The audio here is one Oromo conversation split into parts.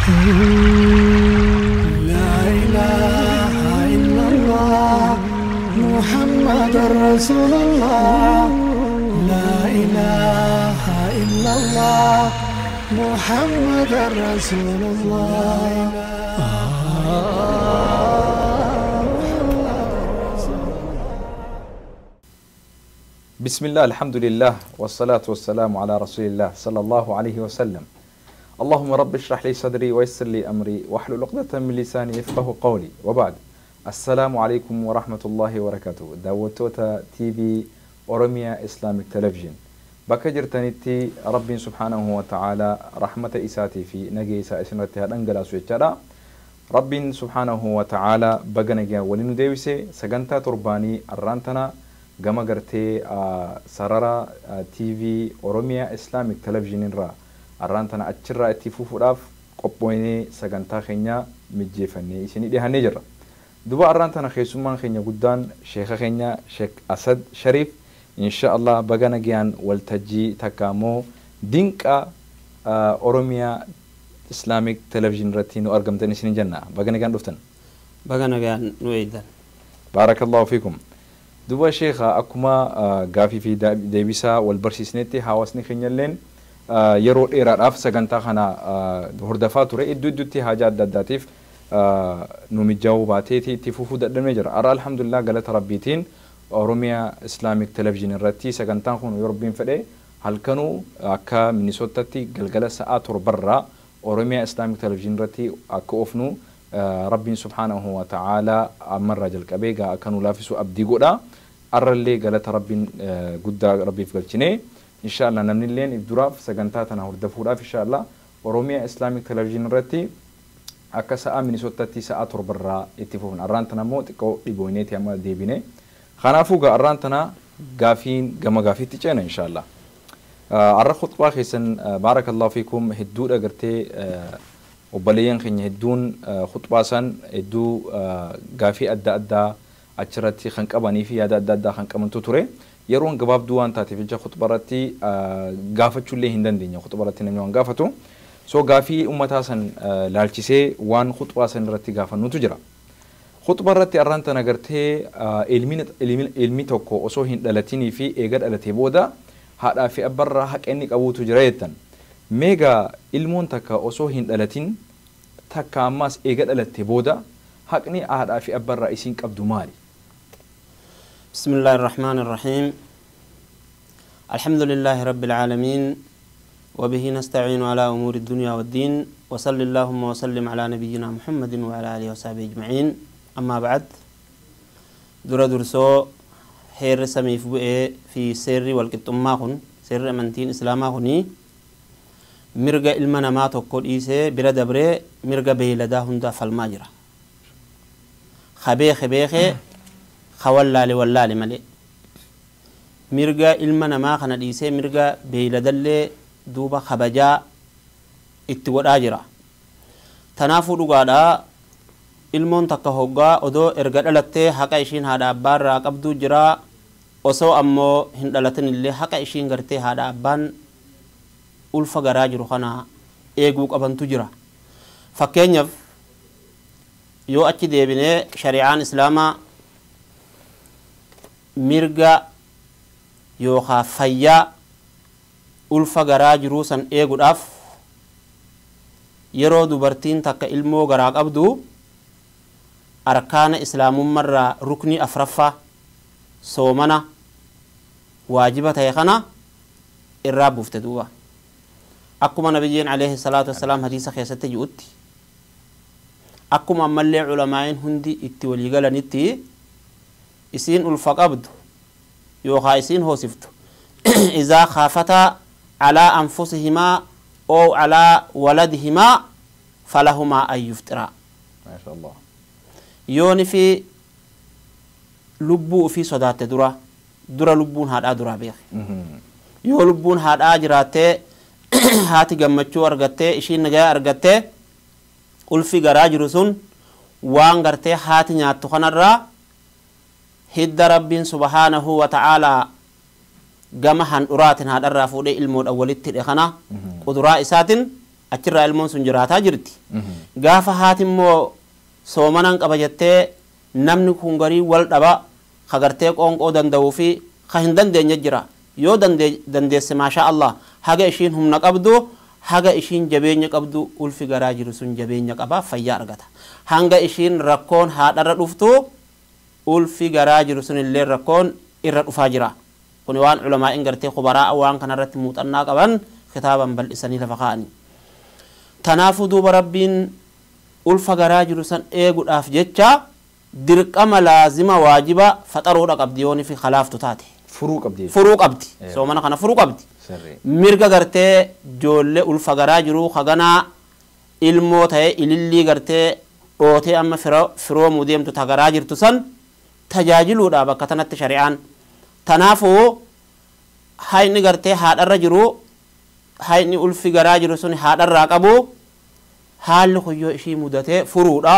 لا إله إلا الله محمد رسول الله لا إله إلا الله محمد رسول الله بسم الله الحمد لله والصلاة والسلام على رسول الله صلى الله عليه وسلم اللهم رب اشرح لي صدري ويسر لي أمري واحلل عقدة من لساني يفقه قولي وبعد السلام عليكم ورحمة الله وبركاته دعوتوتا تي في أوروميا إسلاميك تلفزيون بكجر تنتي رب سبحانه وتعالى رحمة إساتي في نجي سائسنتها الأنجلا سويتشارا رب سبحانه وتعالى بغنجا ولنو ديوسي سجنتا ترباني الرانتنا gama gartee sarara TV Oromiyaa Islamic Television irraa arraantana achirraa itti fufuudhaaf qophoonee sagantaa keenya mijjeeffannee isinii dhiyaannee jirra. Duba arraantana keessummaan keenya guddaan sheekha keenya Sheek Asad Shariif inshallah baga nagayaan waltajjii takka immoo dinqa Oromiyaa Islamic Television irratti nu argamtan isin jenna. Baga nagayaan dhuftan. Baga nagayaan nu eedan. Barakallahu fiikum. دوبا شيخ أكما غافي في ديبسا والبرسيسنتي حواسني خنيلين يرو إيرار أف سجنتا خنا هردفات وري إدو حاجات داتيف نمجاوباتي تفوفو دمجر أرى الحمد لله قالت ربيتين أوروميا إسلاميك تلفزيون الرتي سجنتا خون يربين فدي هل كانوا أكا منيسوتاتي قلقلة ساعات برا أوروميا إسلاميك تلفزيون الرتي أكا أفنو ربي سبحانه وتعالى أمر رجل كبيرة كانوا لافسوا أبدي قدا أرلي قالت ربي قد ربي في قلتني إن شاء الله نمن اللين الدراف سجنتاتنا وردفورا في شاء الله وروميا إسلاميك تلفزيون رتي أكسا من سوتتي ساعات برا اتفقون أرانتنا موت كو إبوينيتي أما ديبيني خنافوغا أرانتنا غافين غما غافي تيجينا إن شاء الله أرى خطبة خيسن بارك الله فيكم هدود أغرتي وبليان خن هدون خطباسان هدو غافي أدى أشرتي خنك أباني في أدى خنك أمن تطوري يرون جواب دوان تاتي في جا خطبارتي غافة شلي هندن دنيا خطبارتي نميوان غافتو سو غافي أمتاسن لالشيسي وان خطباسن رتي غافة نتجرا خطبارتي أرانتا نغرتي علمي توكو أسو هندلتيني في إيجاد ألتي بودا هذا في أبرا حق إنك أبو تجريتن ميغا علمون تكا أسو هندلتين تكا ماس إيجاد ألتي بودا حقني أهد في أبر رئيسين كبدو مالي بسم الله الرحمن الرحيم الحمد لله رب العالمين وبه نستعين على أمور الدنيا والدين وصلى اللهم وسلم على نبينا محمد وعلى آله وصحبه أجمعين أما بعد درسو خير سميف بئي في سر والكتماخن سر أمنتين إسلاماخني مرغا إلمنا ما تقول إيسي برا دبري مرغا بيلدا هندا فالماجرة خبيخ خوالالي والالي ملي مرغا إلمنا ما خنا إيسي مرغا بيلدا اللي دوبا خبجا اتواد آجرة تنافو دوغادا إلمون تكهوغا ودو إرغا دلتي حقا إشين هادا أبار راقبدو جرا وسو أمو هندلتن اللي حقا إشين غرتي هادا أبان ulfa garaa jiru kana eeguu qabantu jira fakkeenyaaf yoo achi deebinee shari'aan islaamaa mirga yookaan fayyaa ulfa garaa jiruu san eeguudhaaf yeroo dubartiin takka ilmoo garaa qabdu arkaana islaamummaarraa rukni afraffaa soomana waajiba ta'e kana irraa buufte duuba أكما نبيين عليه الصلاة والسلام حديث خيسة جؤتي أكما ملي علماء هندي اتي وليقال نتي إسين الفقبد يوخا إسين هو سفتو إذا خافتا على أنفسهما أو على ولدهما فلهما أن يفترا ما شاء الله يوني في لبو في صدات درا لبون هذا درا بيخ يو لبون هذا أجراته هاتي جمعتشو أرجعته إشين نجا أرجعته ulfi garaa jiru sun waan gartee haati nyaattu kanarraa hidda rabbiin subhaanahu wa ta'aalaa gama handuraatin haadharraa fuudhee ilmoodha walitti hidhe kana quduraa isaatin achirraa ilmoon sun jiraataa jirti gaafa haati immoo soomanaan qaba jettee namni kun garii wal dhaba kagartee qoonqoo danda'uu fi ka hin dandeenye jira yoo dandeesse maasha Allah haga ishiin humna qabdu haga ishiin jabeenya qabdu ulfi garaa jiru sun jabeenya qaba fayyaa argata hanga ishiin rakkoon haadharra dhuftu ulfi garaa jiru sun illee rakkoon irra dhufaa jira kun waan ulamaa'in gartee khubaraa waan kanarratti muuxannaa qaban kitaaban bal'isanii lafa kaa'anii tanaafu duuba rabbiin ulfa garaa jiru san eeguudhaaf jecha dirqama laazima waajiba faxaruudha qabdi yooni fi khalaaftu taate furuu qabdi soomana kana furuu qabdi mirga gartee joolle ulfa garaa jiru haganaa ilmoo ta'e ilillii gartee dhootee amma firoomuu deemtu ta garaa jirtu san tajaajiluudha bakka tanatti shari'aan tanaafu hayni gartee haadharra jiru hayni ulfi garaa jiru sun haadharraa qabu haalli kuyyoo ishii mudatee furuudha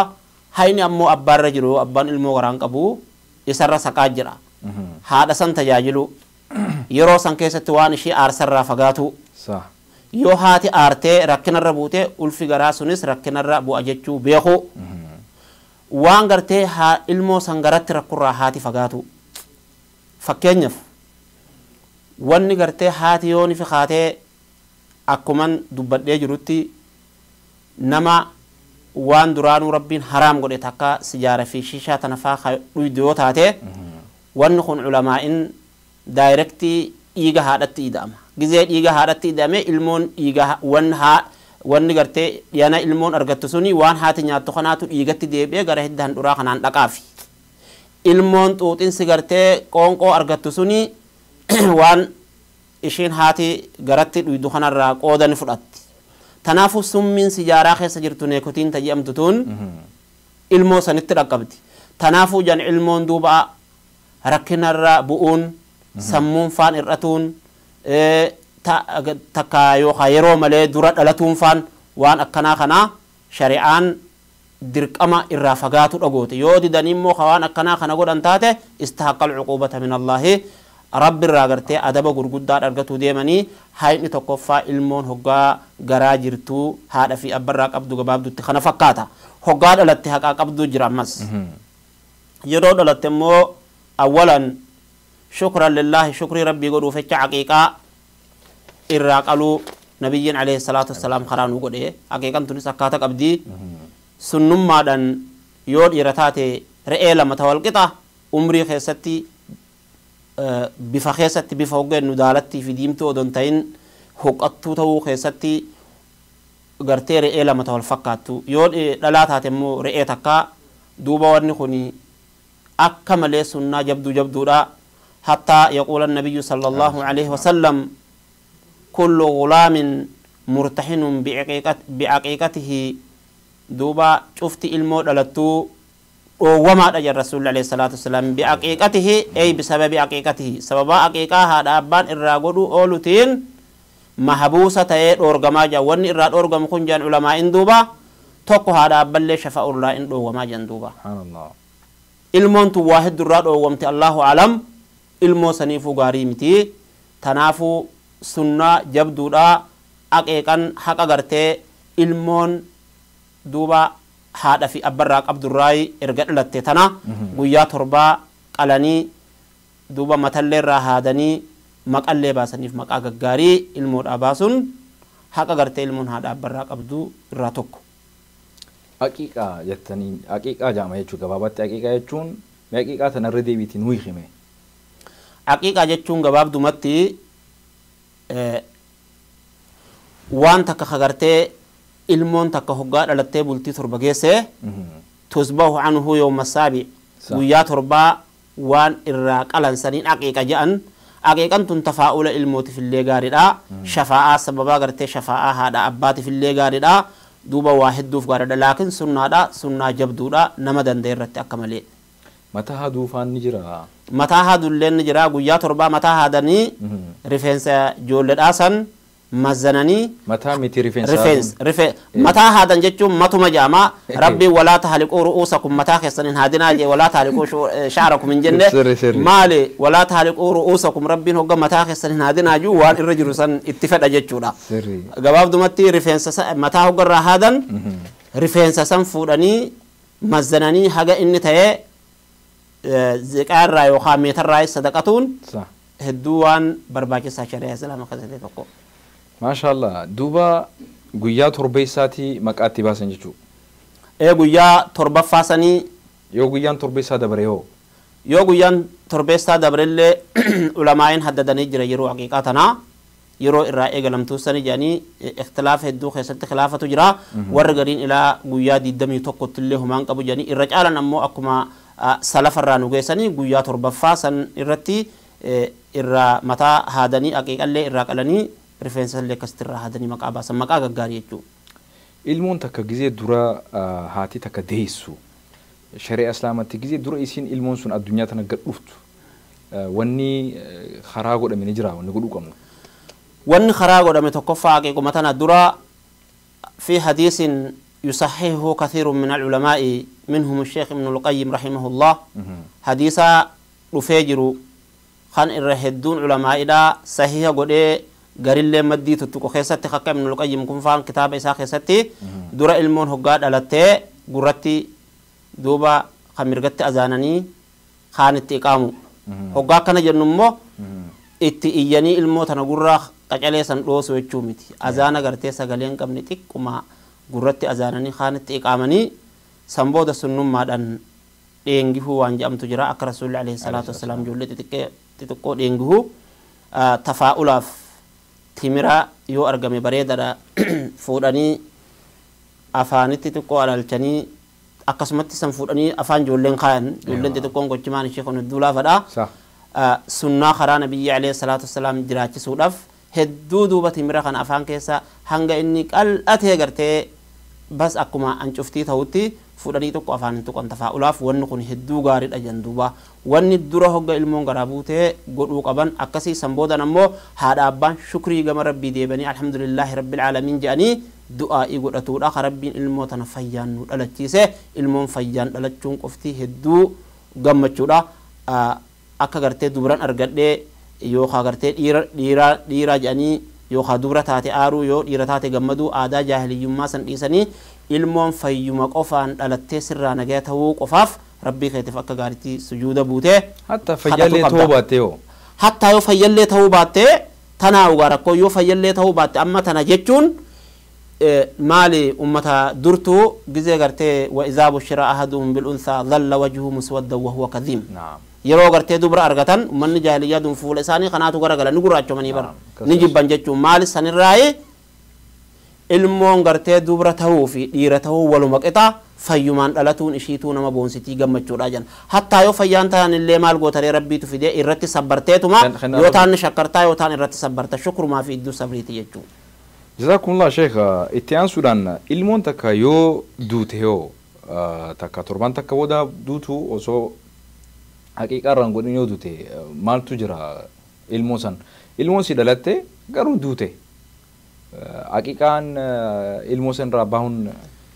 hayni ammoo abbaarra jiru abbaan ilmoo garaan qabu isarra saqaa jira haadha san tajaajilu yeroo san keessatti waan ishii aarsarraa fagaatu yoo haati aartee rakkinarra buute ulfi garaa sunis rakkinarra bu'a jechuu beeku waan gartee ilmoo san garatti rakkurraa haati fagaatu fakkeenyaaf wanni gartee haati yooni fi haatee akkuman dubbadhee jirutti nama waan duraanuu rabbiin haraam godhe takka sijaara fi shishaa tana faa dhuydu yoo taate wanni kun ulamaa'in daayirektii dhiiga haadhatti ida'ama gizee dhiiga haadhatti ida'ame ilmoon dhiiga wanni gartee dhiyana ilmoon argattu suni waan haati nyaattu kanaatu dhiigatti deebi'ee gara hidda handhuraa kanaan dhaqaafi ilmoon xuuxinsi gartee qoonqoo argattu suni waan ishiin haati garatti dhuydu kanarraa qoodani fudhatti tanaafu summiin sijaaraa keessa jirtu neekotiin taji'amtu tun ilmoo sanitti dhaqqabdi tanaafu jan ilmoon duuba rakkinarra bu'uun sammuun faan irratuun takka yookaan yeroo malee dura dhalatuun faan waan akkanaa kanaa shari'aan dirqama irraa fagaatu dhagoote yoo didanii immoo waan akkanaa kana godhan taate istahaqqal cuquubata min Allaahi rabbi irraa gartee adaba gurguddaa argatuu deemanii hayni tokkoffaa ilmoon hoggaa garaa jirtuu haadha fi abbarraa qabdu gabaabdutti kana fakkaata hoggaa dhalatte haqaa qabdu jira ammas yeroo dhalatte immoo awwalan shukran lillahi shukrii rabbii godhuuf jecha haqiiqaa irraa qaluu nabiyyiin alayhi salaatu wassalaam karaa nuu godhe haqiiqan tunis akkaata qabdi sunnummaadhaan yoo dhiira taate re'ee lama tawalqixa umrii keessatti bifa keessatti bifa hoggennu daalattii fi diimtuu odon ta'in huqqattuu ta'uu keessatti gartee re'ee lama wal fakkaattu yoo dhalaa taate immoo re'ee takka duuba wanni kun akka malee sunnaa jabduudha حتى يقول النبي صلى الله عليه وسلم كل غلام مرتحن بعقيقته دوبا شفت الموت لتو وما أجر رسول الله عليه الصلاة والسلام بعقيقته أي بسبب عقيقته سبب عقيقة هذا أبان الراغدو أولوتين محبوسة تير أورغما جوان إراد أورغم خنجان علماء دوبا توقو هذا أبان لي شفاء الله إن أورغما جان دوبا سبحان الله ilmoon tu waa hedduu irraa dhoowwamte Allahu alam ilmoo saniifuu gaarii miti tanaafuu sunnaa jabduudha aqeeqan haqa gartee ilmoon duuba haadha fi abbarraa qabdurraayi erga dhalatte tana guyyaa torbaa qalanii duuba matalleerraa haadanii maqallee baasaniif maqaa gaggaarii ilmoodhaa baasuun haqa gartee ilmoon haadha abbarraa qabdu irraa tokko. Haqiiqaa jettanii haqiiqaa jaama jechuun gabaabatti haqiiqaa jechuun haqiiqaa tanarra deebiitiin nuyi hime. Haqiiqaa jechuun gabaabdumatti waan takka hagartee ilmoon takka hoggaa dhalattee bultii torba geesse tusbahu anhu yawma saabi guyyaa torbaa waan irraa qalansaniin haqiiqa jedhan haqiiqan tun tafaa'ula ilmootifillee gaariidha shafaa'aa sababaa gartee shafaa'aa haadha abbaatiifillee gaariidha. duuba waa hedduuf gaariidha laakiin sunnaadha sunnaa jabduudha nama danda'e irratti akka malee. Mataa haaduu faan ni jira. Mataa haadullee ni jira guyyaa torbaa mataa haadanii rifeensa ijoolleedhaa san مزنني متى متي رفنس متى هذا جتشم متو مجامع ربي ولا تهلكوا رؤوسكم متى خسنين هادنا ولا تهلكوا شعركم من جنة مالي ولا تهلكوا رؤوسكم ربي هو متى خسنين هادنا جو وان الرجل سن اتفق جتشونا جواب دمتي رفنس متى هو قرر هذا رفنس سن فودني مزنني حاجة إني تيه ذكر راي وخامية الراي صدقتون صح هدوان برباكي ساشرية سلام خزتي تقو ما شاء الله دوبا قيا تربي ساتي مكاتي باسن جتشو قيا تربة فاسني يو قيا تربي سا دبريو يو قيا تربي سا دبريل علماء حددني جرى يرو حقيقتنا يرو الرأي قلم توسني جاني اختلاف هدو خيسلت خلافة تجرى ورقرين إلى قيا دي دمي توقت اللي همان قبو جاني الرجال نمو أكما سلف الرانو قيسني قيا تربة فاسن الرتي irra mataa haadanii aqiiqallee irraa qalanii rifeensa illee akkasitti irraa haadanii maqaa baasan maqaa gaggaarii jechuudha. Ilmoon takka gizee dura haati takka deessu shari'a islaamatti gizee dura isiin ilmoon sun addunyaa tana gad dhuftu wanni karaa godhame ni jira wanni godhuu qabnu. Wanni karaa godhame tokkoffaa aqiiquma tana dura fi hadiisin يصححه كثير من العلماء منهم الشيخ ابن القيم رحمه الله حديثا رفيجر خان الرهدون علماء إذا صحيح قدي قريل مدي تتوقع خيستي خاكا من القيم كن فان كتاب إسا خيستي دورا علمون هقاد ألتي قرتي دوبا خميرغتي أزانني خانتي إقامو هقاد كان جنمو itti iyyanii ilmoo tana gurraa qacalee san dhoosuu jechuu miti azaana gartee sagaleen qabni xiqquma gurratti azaananii kaanitti iqaamanii san booda sunnummaadhaan dheengihuu waan jedhamtu jira akka rasuulli alayhi salaatu wassalaam ijoollee xixiqqoo dheengihuu tafaa'ulaaf timira yoo argame bareedadha fuudhanii afaanitti xiqqoo alalchanii akkasumatti san fuudhanii afaan ijoolleen kaayan ijoolleen xixiqqoon gochimaan ishee kun hedduu laafadha sunnaa karaa nabiyyi alayhi salaatu wassalaam jiraachisuudhaaf hedduu duuba timira kan afaan keessa hanga inni qal'atee gartee bas akkuma ancuftii ta'utti fuudhanii tokko afaan hin tuqan tafaa'ulaaf wanni kun hedduu gaariidha jan duuba wanni dura hogga ilmoon garaa buutee godhuu qaban akkasii san boodan ammoo haadha abbaan shukrii gama rabbii deebanii alhamdulillaahi rabbil aalamiin jedhanii du'aa'ii godhatuudha ka rabbiin ilmoo tana fayyaan nu dhalachiise ilmoon fayyaan dhalachuun qoftii hedduu gammachuudha akka gartee dubraan argadhee yookaan gartee dhiira jedhanii yookaan dubra taate aaruu yoo dhiira taate gammaduu aadaa jaahiliyyummaa san dhiisanii ilmoon fayyuma qofaan dhalattee sirraa nagaa ta'uu qofaaf rabbii keetiif akka gaariitti sujuuda buutee hatta fayyallee ta'uu baattee hoo hatta yoo fayyallee ta'uu baattee tanaa ugaa rakkoo yoo fayyallee ta'uu baatte amma tana jechuun maali ummata durtuu gizee gartee wa izaa bushira ahaduhum bil unsaa dhalla wajhuhu muswaddan wa huwa kadhiim yeroo gartee dubra argatan ummanni jaahiliyyaa dun fuula isaanii kanaatu garagala ni gurraachomanii bara ni jibban jechuun maali sanirraayi ilmoon gartee dubra ta'uu fi dhiira ta'uu waluma qixa fayyumaan dhalatuun ishiituu nama boonsitii gammachuudha jan hattaa yoo fayyaan ta'an illee maal gootaree rabbiitu fidee irratti sabbarteetuma yoo taan shakkartaa yoo taan irratti sabbarta shukrumaa fi idduu sabriiti jechuu jazakumullah sheekh itti aansuudhaan ilmoon takka yoo duute yoo takka torban takka booda duutu osoo haqiiqaa irraan godhin yoo duute maaltu jira ilmoon si dhalatte garuu duute haqiiqaan ilmoo san irraa bahuun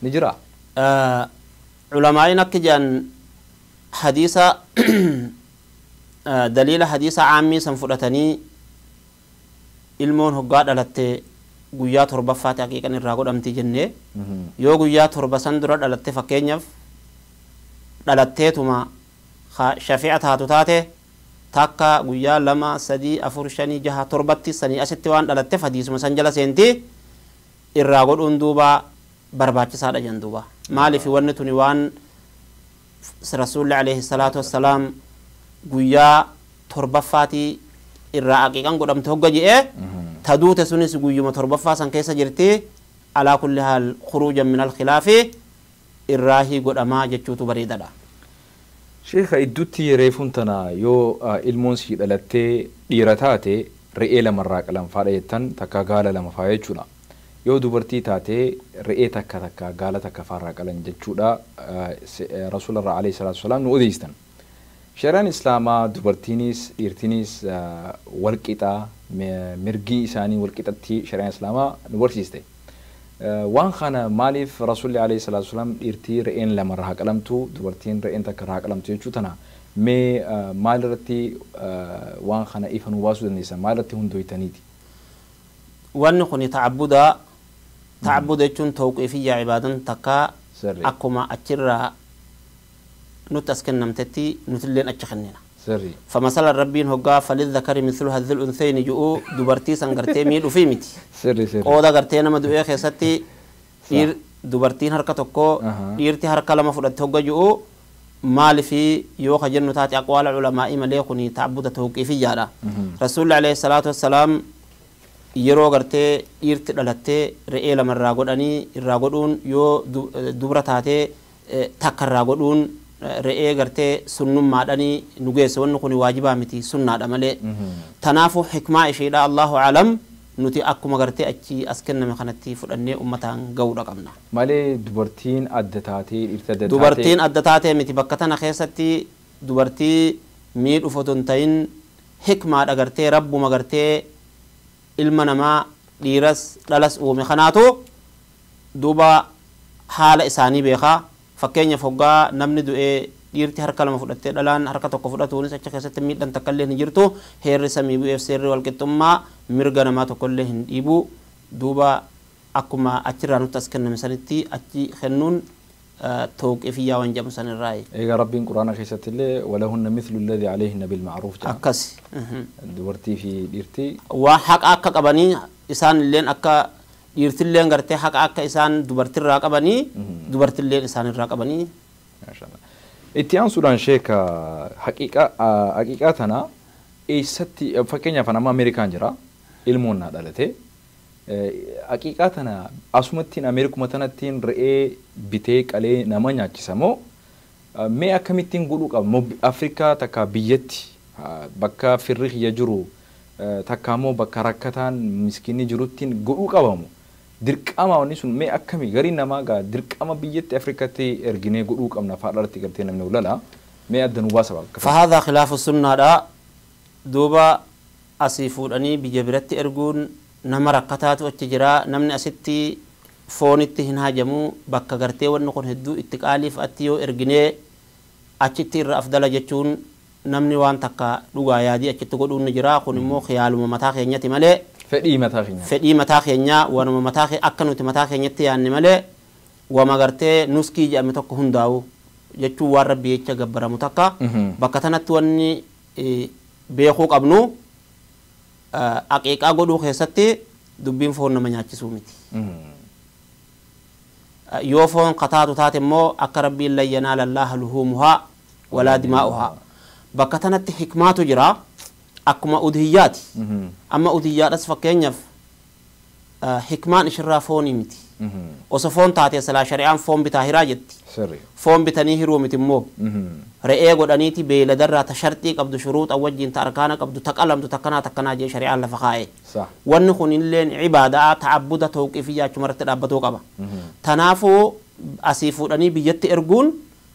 ni jira ulamaa'iin akka jedhan hadiisa daliila hadiisa caammii san fudhatanii ilmoon hoggaa dhalatte guyyaa torbaffaati haqiiqan irraa godhamti jennee yoo guyyaa torba san dura dhalatte fakkeenyaaf dhalatteetuma shafi'a taatu taate takka guyyaa 2 3 4 5 6 7 sanii asitti waan dhalatte hadiisuma san jala seenti irraa godhuun duuba barbaachisaadha jan duuba maaliif wanni tuni waan rasuulli alayhi salaatu wassalaam guyyaa torbaffaati irraa haqiiqan godhamte hogga je'ee taduute sunis guyyuma torbaffaa san keessa jirti alaa kulli haal khuruujan min alkhilaafi irraahii godhamaa jechuutu bareedadha sheekha idduutti reefuun tana yoo ilmoon si dhalattee dhiira taate re'ee lamarraa qalanfaadha jettan takka gaala lama faa jechuudha yoo dubartii taate re'ee takka gaala takka faarraa qalan jechuudha rasuularraa alayhi salaatu wasalaam nu odeystan Shari'aan Islaamaa dubartiinis dhiirtiinis wal qixaa mirgi isaanii wal qixatti shari'aan Islaamaa nu barsiiste. Waan kana maaliif Rasuulli alayhi salaatu wassalaam dhiirtii re'een lama irraa qalamtu dubartiin re'een takka irraa qalamtu jechuu tana mee maalirratti waan kana ifa nu baasuu dandeessan maalirratti hundooytaniiti? Wanni kun ta'abbuda jechuun tawqiifiyyaa ibaadan takka akkuma achirraa nuti as kennamtetti nutilleen achi kennina. فمثلا ربين هجا فللذكر مثل هذ الأنثيين جؤوا دبرتي سنغرتي ميل وفي متي قودا غرتينا ما دوئي خيستي إير دبرتين هركتكو إيرتي هركة لما فرد هجا جؤوا مال في يوخ جنتات أقوال علماء مليكني تعبد توقيفي جارا رسول الله عليه الصلاة والسلام يرو غرتي إيرتي دلتي رئيل من راغوداني راغودون يو دبرتاتي تكر راغودون re'ee gartee sunnummaadhanii nu geesse wanni kun waajibaa miti sunnaadha malee tanaafu hikmaa isheedha Allahu alam nuti akkuma gartee achi as kenname kanatti fudhannee ummataan ga'uudha qabna malee dubartiin adda taatee dhiirti adda taatee dubartiin adda taatee miti bakka tana keessatti dubartii miidhuuf otoo hin ta'in hikmaadha gartee rabbuma gartee ilma namaa dhiiras dhalas uume kanaatu duuba haala isaanii beekaa fakkeenya foggaa namni du'ee dhiirti harka lama fudhattee dhalaan harka tokko fudhatuunis achi keessatti miidhaan takkallee hin jirtu heerri samii bu'eef seerri walqixxummaa mirga namaa tokkollee hin dhiibu duuba akkuma achirraa nutti as kenname sanitti achi kennuun tawqiifiyyaa waan jedhamu sanirraa eegaa rabbiin quraana keessatti illee walahunna mithlu alladhi alayhinna bilma'ruuf jedha akkasi dubartii fi dhiirtii waa haqa akka qabanii isaan illeen akka dhiirtilleen gartee haqa akka isaan dubartirraa qabanii dubartilleen isaanirraa qabanii maashaallah itti aansuudhaan sheeka haqiiqaa tana eessatti fakkeenyaaf nama Ameerikaan jira ilmoon naa dhalate haqiiqaa tana asumattiin Ameerikuma tanattiin re'ee bitee qalee nama nyaachisa moo mee akkamittiin godhuu qaba Afrikaa takka biyyatti bakka firri kiyya jiru takka moo bakka rakkataan miskiinni jiruttiin godhuu qabamu dirqama wanni sun mee akkami gariin namaa gaa dirqama biyyatti Afrikaatti erginee godhuu qabna faadharratti gartee namni ulala mee adda nu baasa bakka فهذا خلاف السنة دا دوبا أسيفودني بجبرت إرجون نمر كتات وتجرا نمن أستي فونت هنا جمو بكا غرتي ونقول هدو اتقالي فأتيو إرجني أشتير أفضل جتون نمني وان تكا لغا يادي أشتو قدون نجرا خنمو خيال ومتاخي نيتي مالي فدي متاخي نيا ونمو متاخي أكنو تمتاخي نيتي يعني مالي وما غرتي نسكي جا متوكو هنداو جتو واربي يتشا غبرا متاكا بكا تنتواني بيخوك أبنو أقيقا قدو خيستي دبين فون نمانياتي سوميتي يوفون قطاتو تاتي مو أكربي اللي ينال الله لهومها ولا دماؤها بكتنت حكمات جرا أكما أدهيات أما أدهيات أسفكين يف حكمان إشرافوني متي وصفون تاتي سلا شريعان فون بتاهرا جتي فون بتانيهرو متي مو رئيه قد أنيتي بيلا درة تشرتي قبض شروط أو وجين تاركانا قبض تقلم تكنا جي شريعان لفخائي ونخون اللين عبادة تعبودة توقفية شمرت الأبتو قبا تنافو أسيفو أني بيت إرقون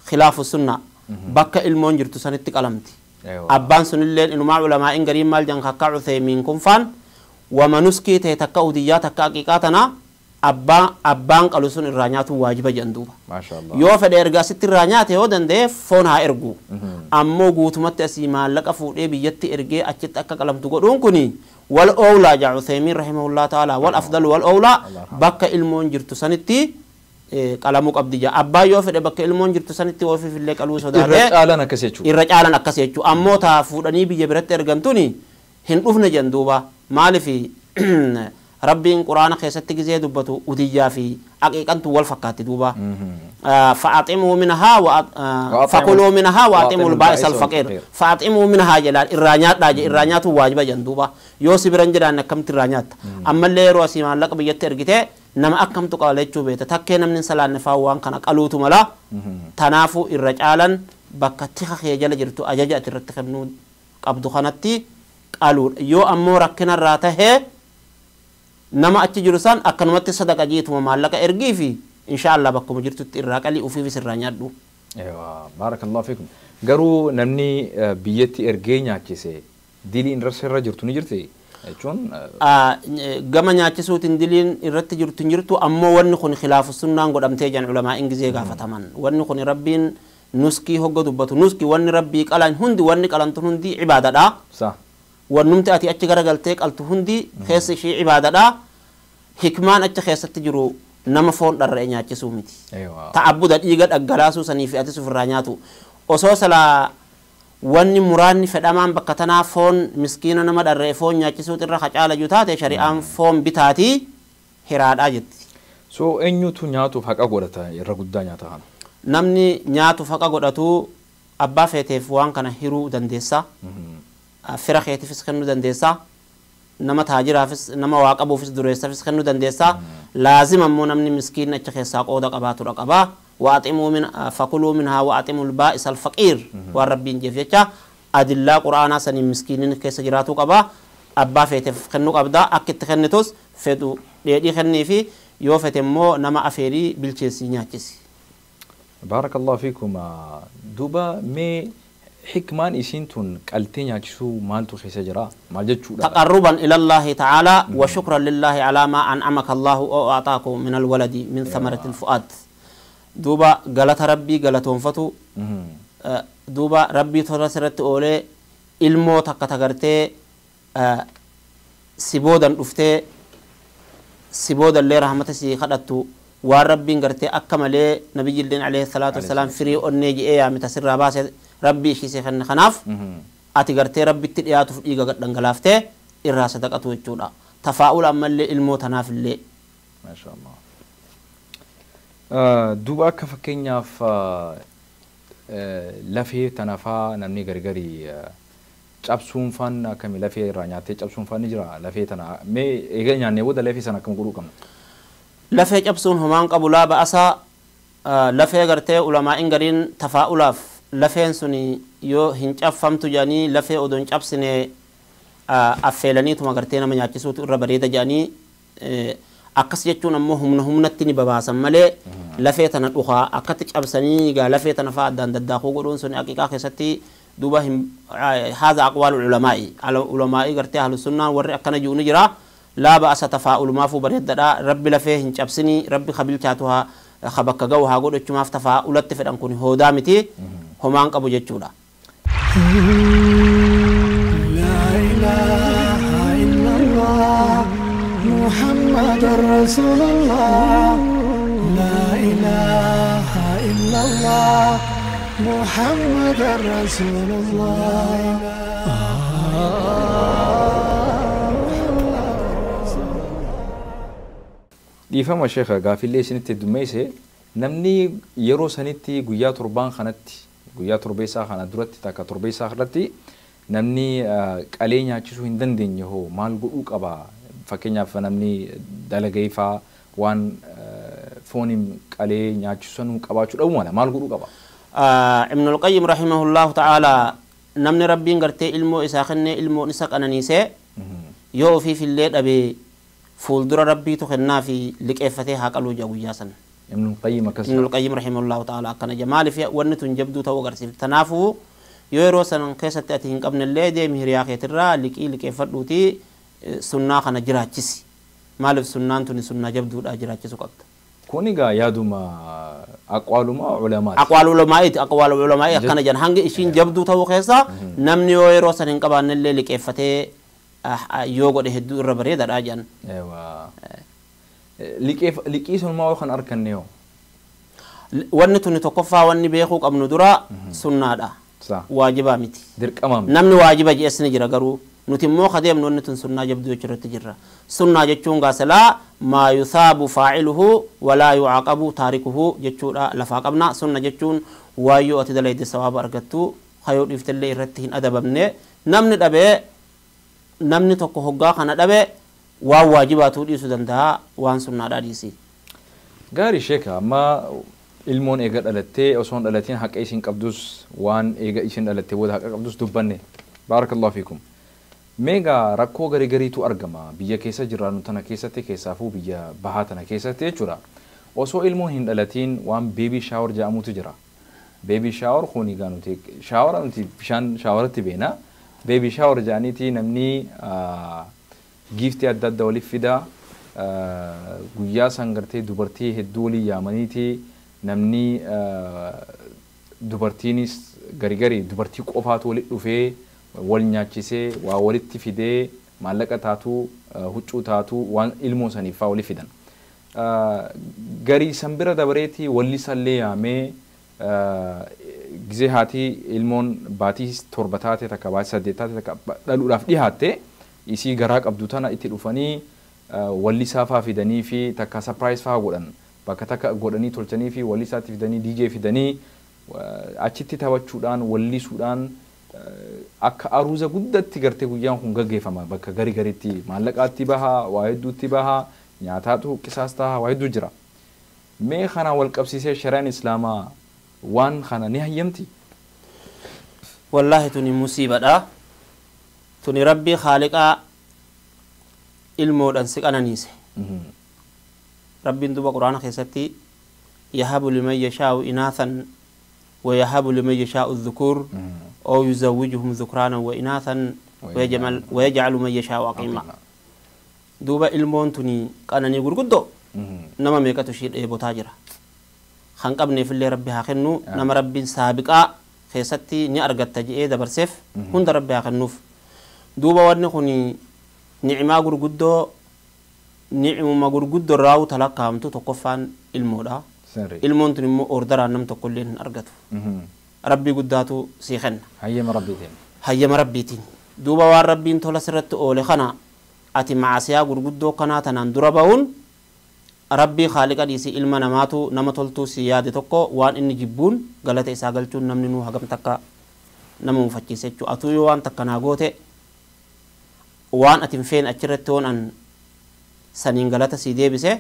خلاف السنة بكا المون جرتو سنتك ألمتي أبان سنلين إنو مع علماء إنقريم مال جنخا عثيمين كنفان وما نسكي تهتكا وديات تكا حقيقاتنا أبان قلوسون الرانيات واجبة جندوبا ما شاء الله يو فد إرقا ست الرانيات يودن دي فونها إرقو أمو قوتمت أسيما لك فوق بيت إرقي أجت أكا قلم تقولون كني والأولى جا عثيمين رحمه الله تعالى والأفضل والأولى بكا المون جرتو سنتي قلمو قبضيا أبا يوفد بك المون جرتو سنتي وفي في الليك ألوسو داته الرجالنا كسيتشو الرجالنا كسيتشو أمو تافودني بجبرت إرقمتوني هن أفن جندوبا مالي في ربي قرآن خيستي جزي دبتو وديا في حقيقة والفقات دوبا فأطعموا منها فكلوا منها وأطعموا البائس الفقير فأطعموا منها جلال الرانيات واجبة جندوبا يوسف رنجران كم ترانيات أما اللي رواسي ما لك بيت إرقته نما أكم تقاليتشو بيتا تكينا من سلان نفاوان كان قلوتو ملا تنافو الرجالا بكتخ خيجال جرتو أجاجات الرتخبنو قبضو خانتي قالوا يو أمو ركنا راته نما أتي جرسان أكنمت صدق جيت ومالك إرجي في إن شاء الله بكم جرت الرقالي وفي سرانيات دو Ewa, barakallahu fikum. Garuu namni biyyatti ergee nyaachise diliin irra jirtu ni jirti jechuun gama nyaachisuutiin diliin irratti jirtu hin jirtu ammoo wanni kun khilaafu sunnaan godhamtee jan ulamaa ingizee gaafataman wanni kun rabbiin nuskii hogga dubbatu nuski wanni rabbii qalan hundi wanni qalantun hundi ibaadadha sa wannumti ati achi garagaltee qaltu hundi keessa ishii ibaadadha hikmaan achi keessatti jiru nama foon dharra'e nyaachisuu miti ta'abbuda dhiiga dhaggalaasuu sanii fi ati sufirraa nyaatu osoo salaa wanni muraanni fedhamaan bakka tanaa foon miskiina nama dharra'e foon nyaachisuut irra hacaala jiru taate shari'aan foon bitaatii hiraadhaa jetti. So eenyutu nyaatuuf haqa godhata irra guddaa nyaata kana? Namni nyaatuuf haqa godhatu abbaa feeteef waan kana hiruu dandeessa. Fira keetiifis kennuu dandeessa. Nama taajiraafis nama waa qabuufis dureessaafis kennuu dandeessa. Laazima immoo namni miskiin achi keessaa qooda qabaatudha qabaa. وأطعموا من فكلوا منها وأطعموا البائس الفقير والربين جفيتشا أدلة قرآن سني مسكينين كيس جراتو قبا أبا فيتف خنو قبدا أكيد خنتوس فدو دي خني في يوفت مو نما أفيري بالجسي نياتشي بارك الله فيكم دوبا مي حكمان إسنتون قلتين يجسو مالتو خيس جرا مالجتشو تقربا إلى الله تعالى وشكرا لله على ما أنعمك الله أو أعطاكم من الولد من ثمرة الفؤاد دوبا غلط ربي غلطون فتو دوبا ربي ترسرت أولي ilmoo takka tagartee siboodan dhuftee siboodallee rahmata sii kadhattu waan rabbiin gartee akka malee nabiyyiilleen alayhi salaatu wassalaam firii onnee ji'ee yaamita sirraa baase rabbii ishiisee kenne kanaaf ati gartee rabbitti dhiyaatuuf dhiiga dhangalaaftee irraa sadaqatu jechuudha tafaa'ula ammallee ilmoo tanaaf illee maashaallah duuba akka fakkeenyaaf lafee tanafaa namni gargari cabsuun faan akkami lafee irraa nyaattee cabsuun faan ni jira lafee tana mee eega nyaannee booda lafee sana akkam godhuu qabna lafee cabsuun homaan qabu laa ba'asaa lafee gartee ulamaa'in gariin tafaa'ulaaf lafeen suni yoo hin cabfamtu jedhanii lafee odoon cabsine affeelaniituma gartee nama nyaachisuutu irra bareeda jedhanii akkas jechuun ammoo humnatti ni babaasan malee lafee tana dhukaa akkatti cabsanii gaa lafee tana fa'aa addaan daddaakuu godhuun suni haqiiqaa keessatti duuba haadha aqwaalul ulamaa'i gartee ahlu sunnaan warri akkana jiru ni jira laa ba'asa tafaa'ulumaafuu bareeddadha rabbi lafee hin cabsinii rabbi kabilchaatu haa bakka ga'u haa godhachumaaf tafaa'ulatti fedhan kun hoodaa miti homaan qabu jechuudha. محمد رسول الله لا إله إلا الله محمد رسول الله dhiifama sheekha gaafillee isinitti dummeesse namni yeroo sanitti guyyaa torbaan kanatti guyyaa torbeessaa kana duratti takka torbeessaa irratti namni qalee nyaachisuu hin dandeenye hoo maal godhuu qaba fakkeenyaaf namni dalagayfaa waan fooniin qalee nyaachisanuu qabaachuu dhabu mala maal godhuu qaba ibnul qayyim rahimahullahu ta'ala namni rabbiin gartee ilmoo isaa kennee ilmoon isa qananiisee yoo ofiifillee dhabee fuuldura rabbiitu kennaa fi liqeeffatee haa qaluu jaa guyyaa san ibnul qayyim rahimahullahu ta'ala akkana jamaaliif wanni tun jabduu ta'uu agarsiifte tanaafuu yoo yeroo san keessatti ati hin qabnellee deemi hiriyaa keetirraa liqeeffadhuutii sunnaa kana jiraachisi maaliif sunnaan tuni sunnaa jabduudha jiraachisu qabda kun egaa yaaduma aqwaaluma ulamaa'i akkana jan hanga ishiin jabduu ta'uu keessa namni yoo yeroo san hin qabaannellee liqeeffatee yoo godhe hedduu irra bareedaadha jan liqii sunumaa kan arkanne yoo wanni tuni tokkoffaa wanni beekuu qabnu dura sunnaadha waajibaa miti namni waajiba je'es ni jira garuu nuti immoo kadeemnu wanni tun sunnaa jabduu jechuurratti jirra sunnaa jechuun gaasalaa maa yusaabu faaciluhu walaa yucaqabu taarikuhu jechuudha lafaa qabna sunna jechuun waayyoo ati dalayde sawaaba argattu hayoo dhiiftellee irratti hin adabamne namni dhabee namni tokko hoggaa kana dhabe waan waajibaatuu dhiisuu danda'a waan sunnaadhaa dhiisi gaarii sheeka amma ilmoon eega dhalattee osoon dhalatiin haqa isin qabdus waan eega isin dhalattee booda haqa qabdus dubbanne baarakallahu fiikum meegaa rakkoo gariitu argama biyya keessa jiraannu tana keessatti keessaafuu biyya bahaa tana keessatti jechuudha osoo ilmoon hin dhalatiin waan beebii shaawar jedhamutu jira beebii shaawar kuni gaa nuti shaawara nuti bishaan shaawaratti beena beebii shaawar jaaniiti namni giiftii adda addaa waliif fida guyyaa san gartee dubartii hedduu walii yaamaniiti namni dubartiinis gari dubartii qofaatu walitti dhufee wal nyaachisee waa walitti fidee maallaqa taatu huccuu taatu waan ilmoo saniif waliif fidan gari san bira dabareeti walli sallee yaamee gizee haati ilmoon baatii 7 taate takka baatii 8 taate takka dhaluudhaaf dhihaatte isii garaa qabdu tana itti dhufanii walli saafaa fidanii fi takka surprise faa godhan bakka takka godhanii tolchanii fi walli saatti fidanii DJ fidanii achitti taphachuudhaan wallisuudhaan akka aruuza guddatti gartee guyyaan kun gaggeeffama bakka gariitti maallaqaatti baha waa hedduutti baha nyaataatu qisaas taha waa hedduu jira mee kana wal qabsiisee shari'aan islaamaa waan kana ni hayyamti wallahi tuni musiibadha tuni rabbii khaaliqaa ilmoodhan si qananiise rabbiin duba quraana keessatti yahabu liman yashaa'u inaathan wa yahabu liman yashaa'u dhukur أو يزوجهم ذكرانا وإناثا ويجعل من يشاء عقيما دوبا ilmoon tuni qananii gurguddoo nama meeqatu ishii dheebotaa jira kan qabneef illee rabbi haa kennu nama rabbiin saabiqaa keessatti ni argatta jedhee dabarseef hunda rabbi haa kennuuf duuba wanni kun ni'imaa gurguddoo ni'imuma gurguddoo irraa talakkaamtu tokkoffaan ilmoodha ilmoon tun immoo ordaraan nam tokko illee hin argatu rabbii guddaatu sii kenna hayyama rabbiitiin duuba waan rabbiin tola sirratti oole kana ati macaasiyaa gurguddoo kanaa tanaan dura ba'uun rabbii khaaliqa dhiisii ilma namaatu nama toltuu si yaade tokko waan inni jibbuun galata isaa galchuun namni nuu hagam takka nama mufachiise jechuu atuu yoo waan takka naa goote waan atin feen achirratti hoon an saniin galata sii deebise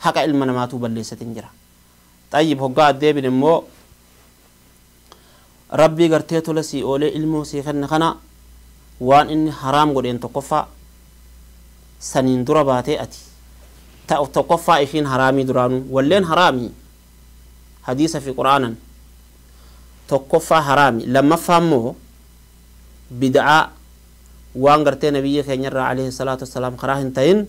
haqa ilma namaatuu balleessatin jira xayyib hoggaa addeebin immoo rabbii gartee tola sii oolee ilmoo sii kenna kana waan inni haraam godheen tokkoffaa saniin dura baatee ati tokkoffaa ishiin haraamii duraanuu walleen haraamii hadiisa fi quraanan tokkoffaa haraamii lammaffaa immoo bid'aa waan gartee nabiyyi keenyarraa alayhi salaatu wassalaam karaa hin ta'in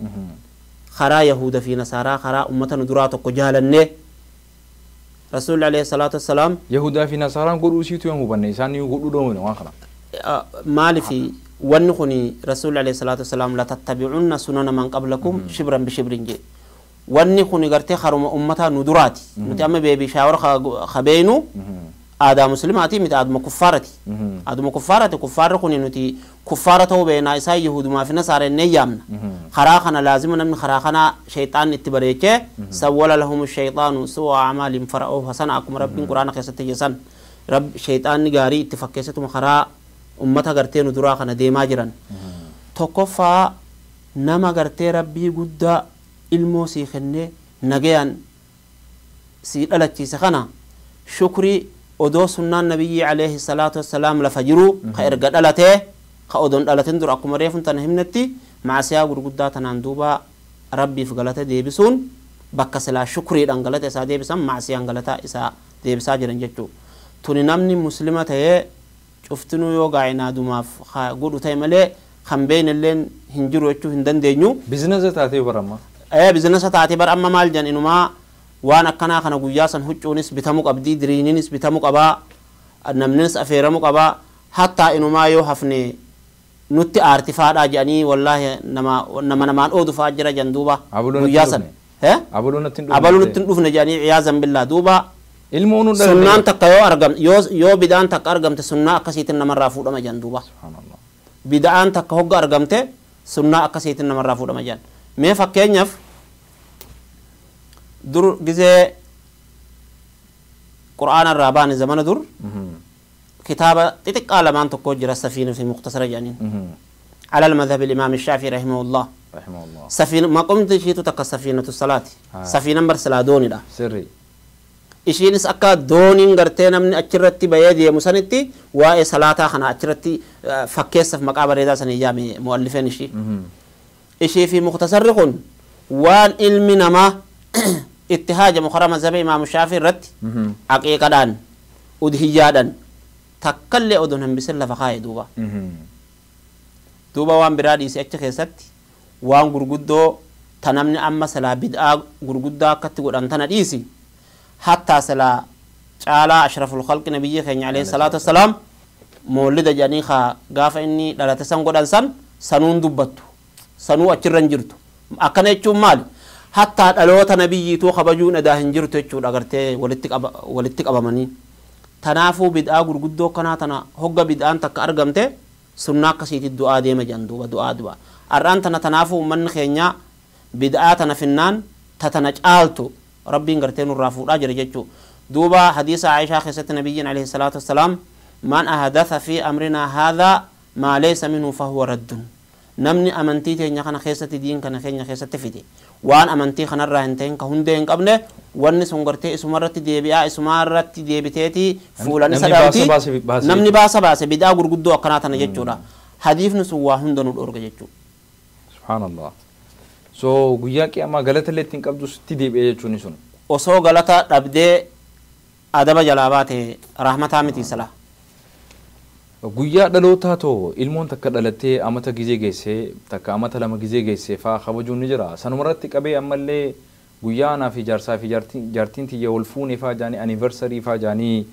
karaa yahuuda fi nasaaraa karaa ummata nu duraa tokko jaalannee رسول عليه الصلاة والسلام يهودا في نصارى قولوا سيتو يوم بني إنسان يقولوا دون واخنا مال في ونخني رسول عليه الصلاة والسلام لا تتبعون سنن من قبلكم شبرا بشبر جي ونخني قرتي خرم أمتها ندراتي متأمل بيبي شاور خبينو آدم مسلماتي مت آدم كفارتي آدم كفارتي كفار خني نتي كفارته بين إساء يهود ما في نصارى نيامنا خراخنا لازم نمن خراخنا شيطان اتبريك سول لهم الشيطان سوء أعمال فرأوه حسناكم رب القرآن قصتي جسن رب شيطان نجاري اتفكيستم خرا أمتها قرتين دراخنا ديماجرا تكفى نما قرتي ربي قد الموسي خنة نجيان سيدلتي سخنا شكري odoo sunnaan nabiyyi alayhi salaatu wassalaam lafa jiru ka erga dhalatee ka odoon dhalatin dura akkuma reefun tana himnetti maasiyaa gurguddaa tanaan duuba rabbiif galata deebisuun bakka silaa shukriidhaan galata isaa deebisan maasiyaan galata isaa deebisaa jiran jechuu tuni namni muslima ta'ee cuftinuu yoo gaa'inaadumaaf godhu ta'e malee kan beeynilleen hin jiru jechuu hin dandeenyu bizinesa taatee baramma bizinesa taatee baramma maal jan inumaa waan akkanaa kana guyyaa san huccuunis bitamuu qabdii diriininis bitamuu qabaa namnis afeeramuu qabaa hattaa inumaa yoo hafne nutti aartifaadhaa jedhanii wallaahi namaan oodu fa'aa jira jan duuba guyyaa san abaluu nutti hin dhufne jedhanii ciyaazan billaa duuba sunnaan takka yoo bid'aan takka argamte sunnaa akkasiitin namarraa fuudhama jan duuba bid'aan takka hogga argamte sunnaa akkasiitin namarraa fuudhama jan mee fakkeenyaaf dur gizee qur'aana irraa baane zamana dur kitaaba xixiqqaa lamaan tokko jira safiina fi mukhtasara jedhaniin على المذهب الإمام الشافعي رحمه الله سفينة ما قمت شيء تك سفينة الصلاة سفينة برسلا دوني لا سري إشينس أكا دونين غرتين من أشرتي بيدي مسنتي وإيه صلاة خنا أشرتي فكيس في مقابر هذا سنة جامي مؤلفين إشي في مختصر رخون وان علمنا ما اتهاج مخرم زبي إمام الشافعي رت حقيقة دان udhiyyaadhan takkallee odon hambisen lafa kaa'e duuba waan biraa dhiise achi keessatti waan gurguddoo ta namni amma salaa bid'aa gurguddaa akkatti godhan tana dhiisi hattaa salaa caalaa ashraful khalqi nabiyyi keenya alayhi salaatu wassalaam moolida jedhanii gaafa inni dhalate san godhan sanuun dubbattu sanuu achirra hin jirtu akkana jechuun maali hattaa dhaloota nabiyyiituu kabajuun edaa hin jirtu jechuudha agartee walitti qabamanii tanaafuu bid'aa gurguddoo kanaa tana hogga bid'aan takka argamte sunnaa akkasiiti du'aa deema jedhan duuba du'aa ar'aan tana tanaafuu ummanni keenya bid'aa tana finnaan tana caaltu rabbiin gartee nurraa fuudhaa jira jechuu duuba hadiisa Aishaa keessatti nabiyyiin alayhi salaatu wassalaam man ahadatha fi amrinaa haadhaa maa laysa minhu fahuwa raddun namni amantii teenya kana keessatti diin kana keenya keessatti fide waan amantii kanarraa hin ta'in ka hundee hin qabne wanni sun gartee isumarratti deebi'aa isumarratti deebiteeti fuulan isa dhaabti namni baase bid'aa gurguddoo akkanaa tana jechuudha hadiifni sun waa hunda nu dhoorga jechuudha subhanallah so guyyaa qiyaamaa galata illee ittiin qabdu sitti deebi'ee jechuun sun osoo galata dhabdee adaba jalaa baate rahmataa miti salaa guyyaa dhalootaa too ilmoon takka dhalattee amata gizee geessee takka amata lama gizee geessee faa kabajuun ni jira sanumarratti qabee ammallee guyyaa naa fi jaarsaa fi jaartiin tiyya wal fuunee faa jaanii aniversarii faa jaanii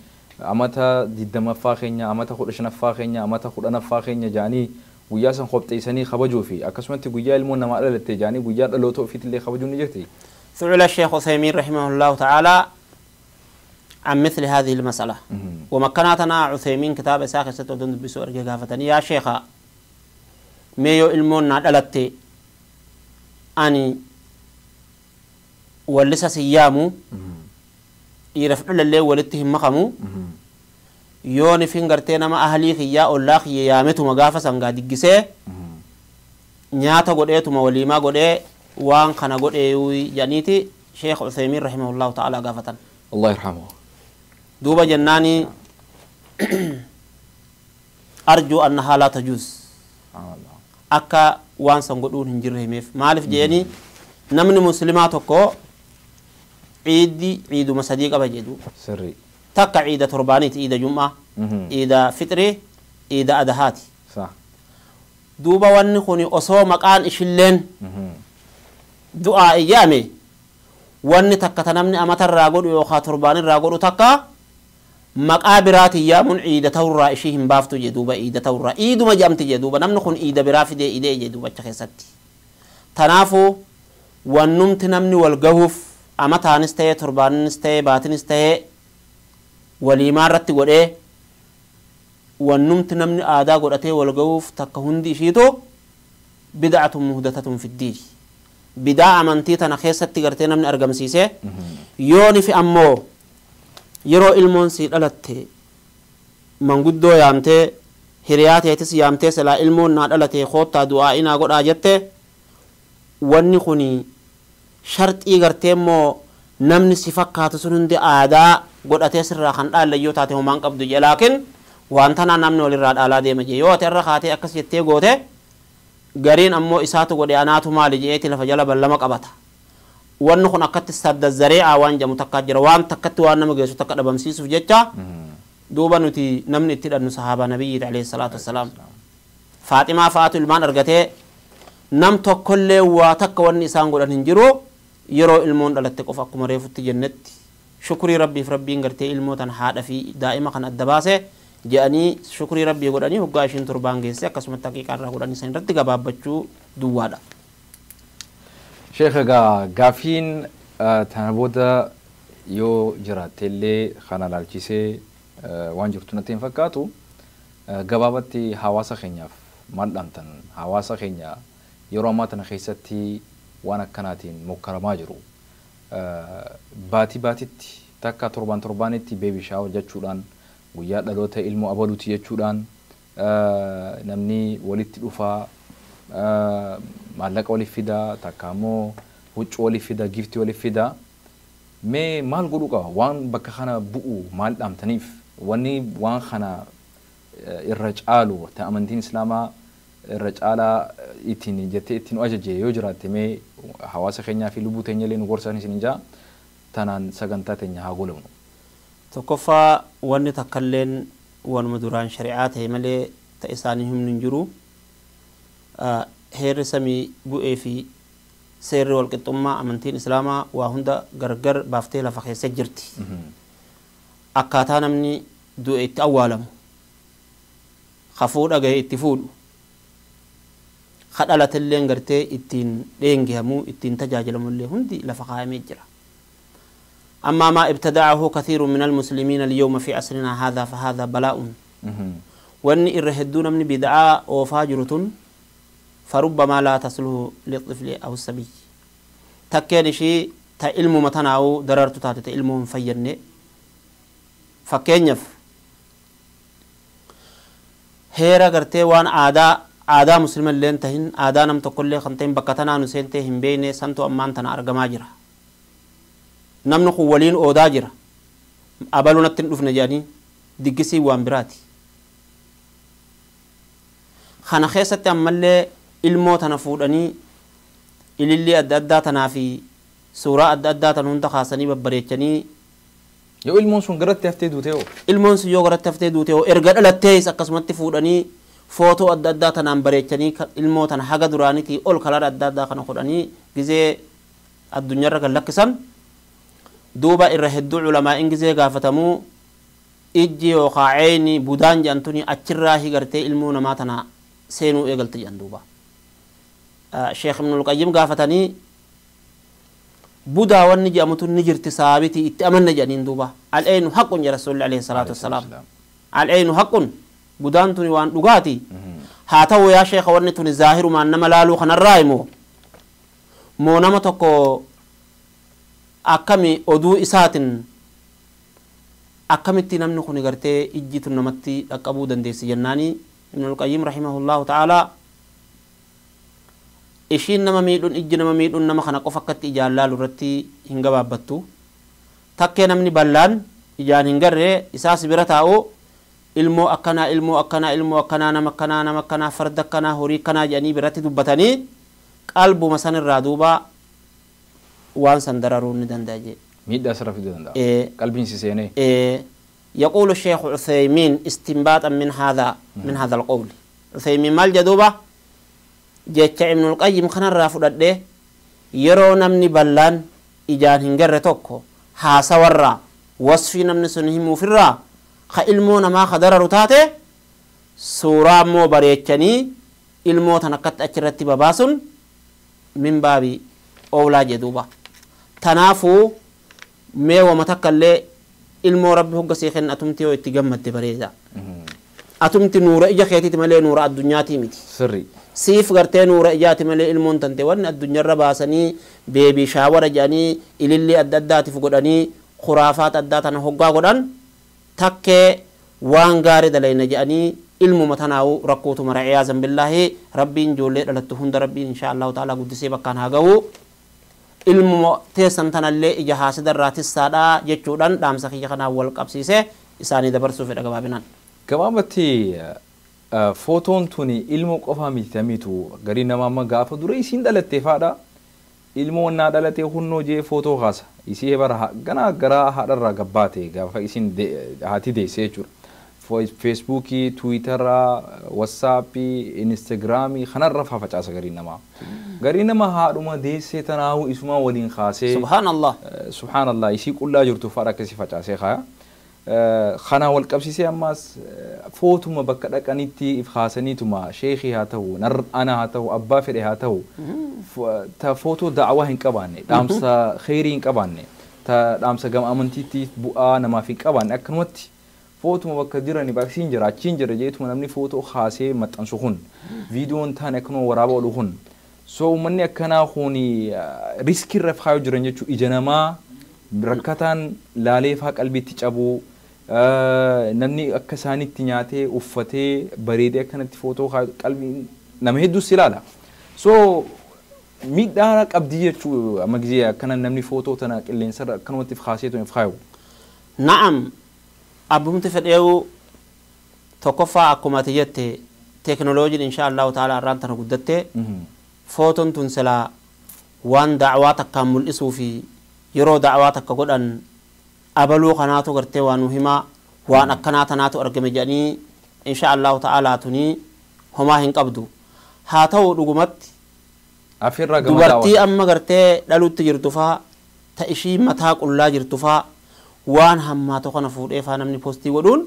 amata 20ffaa keenya amata 15ffaa keenya amata 10ffaa keenya jaanii guyyaa san qopheessanii kabajuu fi akkasumatti guyyaa ilmoon namaa dhalattee jaanii guyyaa dhaloota ofiitillee kabajuun ni jirti. سئل الشيخ عثيمين رحمه الله تعالى عن مثل هذه المسألة ومكناتنا عثيمين كتاب ساخر ستودن بسؤال جافتني يا شيخ ميو المون نادلتي أني ولسا سيامو يرفع اللي ولتهم مقامو يوني فينغرتين ما أهلي خيا الله يامتو مغافة سنغا ديجسي نياتا قدئتو موليما قدئ وان خنا قدئ جانيتي شيخ عثيمين رحمه الله تعالى غافة الله يرحمه دوبا جناني أرجو أنها لا تجوز أكا وان سنقودون هنجره ميف مالف جيني نمني مسلماتكو عيد مساديق أبا جيدو سري تكا عيد تربانيت عيد جمعة عيد فطري عيد أدهاتي صح دوبا واني خوني أصو مقان إشلين دعاء إيامي واني تكا تنمني أمتر راقود يوخا ترباني راقود تكا مقابرات يامون عيد تورا إشيهم بافتو جدوبا عيد تورا عيد ما جامت جدوبا نمنخون عيد برافد عيد جدوبا تخيستي تنافو ونمت نمني والقهوف أمتا نستهي تربان نستهي باتن نستهي وليمان رتي قد إيه ونمت نمني آدا قد أتي والقهوف تكهندي شيتو بدعة مهدثة في الدين بدعة منتي تنخيستي قرتي نمني أرقم سيسي يوني في أمو yeroo ilmoon si dhalatte manguddoo yaamte hiriyaateetis yaamte silaa ilmoon naa dhalate koottaa du'aa inaa godhaa jette wanni kuni sharxii gartee immoo namni si fakkaatu sun hundi aadaa godhatee sirraa kan dhaallayyoo taate homaan qabdu je laakiin waan tanaa namni walirraa dhaalaa deema je yoo ati irra kaatee akkas jettee goote gariin ammoo isaatu godhe anaatu maali jeeti lafa jala ballama qabata wanni kun akkatti sadda zari'aa waan jamu takka jira waan takkatti waan nama geessu takka dhabamsiisuuf jecha duuba nuti namni itti dhannu sahaaba nabiyyi alayhi salaatu wassalaam Faaximaa fa'aatu ilmaan argatee nam tokkollee waa takka wanni isaan godhan hin jiru yeroo ilmoon dhalatte qofa akkuma reefutti jennetti shukrii rabbiif rabbiin gartee ilmootan haadha fi daa'ima kan adda baase jedhanii shukrii rabbii godhanii hoggaa ishiin torbaan geesse akkasumatti haqiiqaa irraa godhanii san irratti gabaabbachuu duwwaadha. Sheekh gaafiin tana booda yoo jiraattellee kana laalchisee waan jirtu natti hin fakkaatu gabaabatti hawaasa keenyaaf maal dhaamtan hawaasa keenya yeroo ammaa tana keessatti waan akkanaatiin mokkaramaa jiru baatitti takka torbaanitti beebi shaawar jechuudhaan guyyaa dhaloota ilmoo abaluuti jechuudhaan namni walitti dhufaa maallaqa waliif fidaa takka ammoo huccuu waliif fidaa giftii waliif fidaa mee maal godhuu qaba waan bakka kana bu'u maal dhaamtaniif wanni waan kana irra caalu ta amantiin islaamaa irra caalaa ittiin jettee ittiin ajaje yoo jiraatte mee hawaasa keenyaa fi lubbuu teenya illee nu gorsan isin jaa tanaan sagantaa teenya haa goolabnu. tokkoffaa wanni takkalleen wanuma duraan shari'aa ta'e malee ta isaanii humni hin jiru heerri samii bu'ee fi seerri walqixxummaa amantiin islaamaa waa hunda gargar baaftee lafa keessa jirti akkaataa namni du'e itti awwaalamu hafuudha gahe itti fuudhu kadhalatilleen gartee ittiin dheengehamuu ittiin tajaajilamullee hundi lafa kaayamee jira أما ما ابتدعه كثير من المسلمين اليوم في عصرنا هذا فهذا بلاء وأن الرهدون من بدعاء وفاجرة فربما لا تصله للطفل أو الصبي تكين شيء تإلم متناو دررت تاتي تإلم فيرني فكين يف هيرا قرتي وان عادا مسلم اللي انتهن عادا نم تقول خنتين بكتنا نسينتي هم بيني سنتو أمان تنا أرقماجرة namni kun waliin oodaa jira abaluu natti hin dhufne jedhanii diggisii waan biraati kana keessatti ammallee ilmoo tana fuudhanii ilillii adda addaa tanaa fi suuraa adda addaa tan hunda kaasanii babbareechanii yoo ilmoon sun garatti haftee duute hoo ilmoon sun yoo garatti haftee duute hoo erga dhalattees akkasumatti fuudhanii footoo adda addaa tanaan bareechanii ilmoo tana haga duraanitii ol kalara adda addaa kana godhanii gizee addunyaarra kan lakkisan دوبا الرهدو علماء إنجزي قافتمو إجي وقاعيني بودان جانتوني أتشراهي قرتي إلمونا ماتنا سينو إيقلت جان دوبا شيخ ابن القيم قافتني بودا ونجي أمتون نجر تسابتي اتأمن جانين دوبا الأين حق يا رسول الله عليه الصلاة والسلام الأين حق بودان توني وان لغاتي هاتو يا شيخ ونتوني ظاهر ما أنما لالو خنا الرايمو مو نمتكو akkami oduu isaatin akkamitti namni kun gartee ijjitu namatti dhaqqabuu dandeessi jennaani ibn al-qayyim rahimahullahu ta'ala ishiin nama miidhuun ijji nama miidhuun nama kana qofa akkatti ijaan laalu irratti hin gabaabbattu takkee namni ballaan ijaan hin garree isaas bira taa'u ilmoo akkanaa nama akkanaa farda akkanaa horii akkanaa jedhanii biratti dubbatanii qalbuma sanirraa duuba وان سندررون دنداجي ميدا سرف دندا قلبين سيسيني يقول الشيخ عثيمين استنباطا من هذا القول عثيمين مال جدوبة جيتش ابن القيم خنا الرافض يرو نمني بلان إجان هنجر توكو ها سورا وصفي نمني سنهم فرا خإلمونا ما خدر رتاته سورا مو بريتشني إلمو تنقت أجرتي بباسون من بابي أولا جدوبة تنافو مي ومتكلي ilmoo rabbi hoggasee kenna atumti yoo itti gammadde bareeda atumti nuura ija keetiiti malee nuura addunyaati miti sirri siif gartee nuura ijaati malee ilmoon tante wanni addunyaarra baasanii beebii shaawara jedhanii ilillee adda addaatiif godhanii khuraafaat addaa tana hoggaa godhan takkee waan gaarii dalayna jedhanii ilmuma tanaawu rakkuutu mara ciyaazan billaahi rabbiin ijoollee dhalattu hunda rabbiin insha allahu ta'ala guddisee bakkaan haa ga'u ilmu teessan tanallee ija haasidarraa tissaadhaa jechuudhaan dhaamsa kiyya kanaan wal qabsiisee isaanii dabarsuu fedha gabaabinaan. Gabaabatti footoon tuni ilmoo qofaa mitamitu garii nama amma gaafa dura isiin dhalattee faadha ilmoo naa dhalatee hunnoo jee footoo kaasa isii bara gana garaa haadharraa gabbaate gaafa isiin haati deessee jechuudha. Feesbuukii, Tiwiitaraa, Waatsaappii, Inistaagiraamii kanarra facaasa garii namaa. Garii nama haadhuma deessee tanaahu isuma waliin kaasee. Subhaanallah. Subhaanallah isii qullaa jirtu faadha akkasii facaasee kaya. Kana wal qabsiisee ammas footuma bakka dhaqanitti if kaasaniituma sheekii haa ta'u, ana haa ta'u, abbaa fedhe haa ta'u. Ta footoo da'awaa hin qabaanne, dhaamsa kheyrii hin qabaanne, ta dhaamsa gama amantiitti bu'aa namaaf hin qabaanne akkanumatti. Footuma bakka jirani baksiin jira achiin jira jeetuma namni footoo kaasee maxxansu kun viidiyoon taane akkanuma waraaba oolu kun so uummanni akkanaa kun riskii irra faayoo jiran jechuudha ija namaa rakkataan laalee faa qalbiitti cabuu namni akka isaanitti nyaatee uffatee bareedee akkanatti footoo qalbii nama hedduus ilaala so miidhaa qabdii jechuudha amma gizee akkana namni footoo tana qilleensarra akkanumatti kaasee tuni faayoo. Na'am. Abbumti fedheewu tokkoffaa akkuma ati jette teekinooloojiin insha Allahu ta'ala irraan tana guddatte footoon tun silaa waan da'awaa takkaan mul'isuu fi yeroo da'awaa takka godhan abaluu kanaatu gartee waan hima waan akkanaa tanaatu argame jedhanii insha Allah ta'ala tunii homaa hin qabdu haa ta'u dhugumatti afirra gama dubartii amma gartee dhalutti jirtu faa ta ishii mataa qullaa jirtu faa waan hammaatu kana fuudhee faa namni postii godhuun